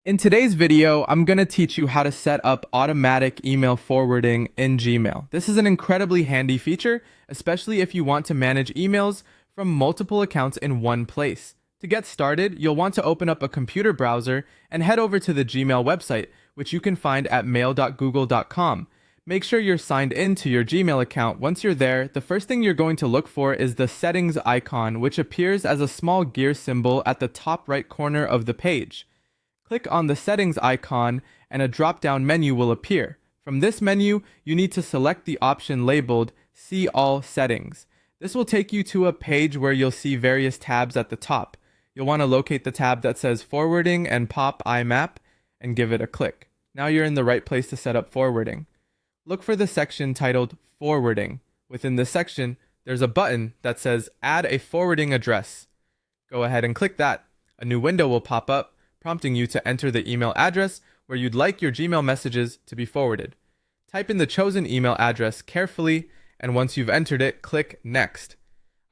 In today's video, I'm going to teach you how to set up automatic email forwarding in Gmail. This is an incredibly handy feature, especially if you want to manage emails from multiple accounts in one place. To get started, you'll want to open up a computer browser and head over to the Gmail website, which you can find at mail.google.com. Make sure you're signed in to your Gmail account. Once you're there, the first thing you're going to look for is the settings icon, which appears as a small gear symbol at the top right corner of the page. Click on the settings icon and a drop-down menu will appear. From this menu, you need to select the option labeled See All Settings. This will take you to a page where you'll see various tabs at the top. You'll want to locate the tab that says Forwarding and Pop IMAP and give it a click. Now you're in the right place to set up forwarding. Look for the section titled Forwarding. Within this section, there's a button that says Add a Forwarding Address. Go ahead and click that. A new window will pop up, prompting you to enter the email address where you'd like your Gmail messages to be forwarded. Type in the chosen email address carefully, and once you've entered it, click Next.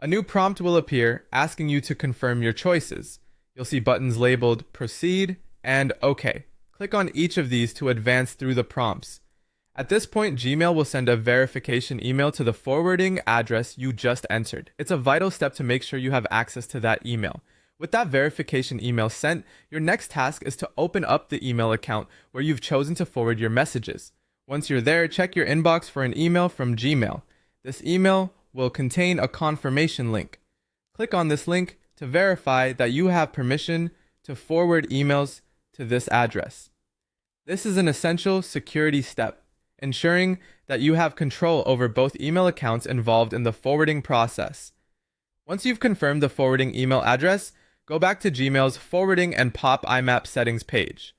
A new prompt will appear asking you to confirm your choices. You'll see buttons labeled Proceed and OK. Click on each of these to advance through the prompts. At this point, Gmail will send a verification email to the forwarding address you just entered. It's a vital step to make sure you have access to that email. With that verification email sent, your next task is to open up the email account where you've chosen to forward your messages. Once you're there, check your inbox for an email from Gmail. This email will contain a confirmation link. Click on this link to verify that you have permission to forward emails to this address. This is an essential security step, ensuring that you have control over both email accounts involved in the forwarding process. Once you've confirmed the forwarding email address, go back to Gmail's Forwarding and Pop IMAP settings page.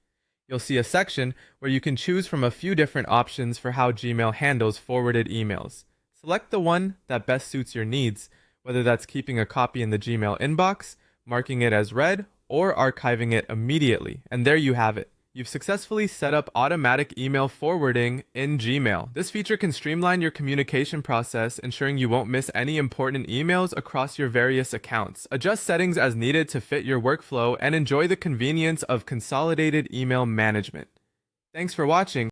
You'll see a section where you can choose from a few different options for how Gmail handles forwarded emails. Select the one that best suits your needs, whether that's keeping a copy in the Gmail inbox, marking it as read, or archiving it immediately. And there you have it. You've successfully set up automatic email forwarding in Gmail. This feature can streamline your communication process, ensuring you won't miss any important emails across your various accounts. Adjust settings as needed to fit your workflow and enjoy the convenience of consolidated email management. Thanks for watching.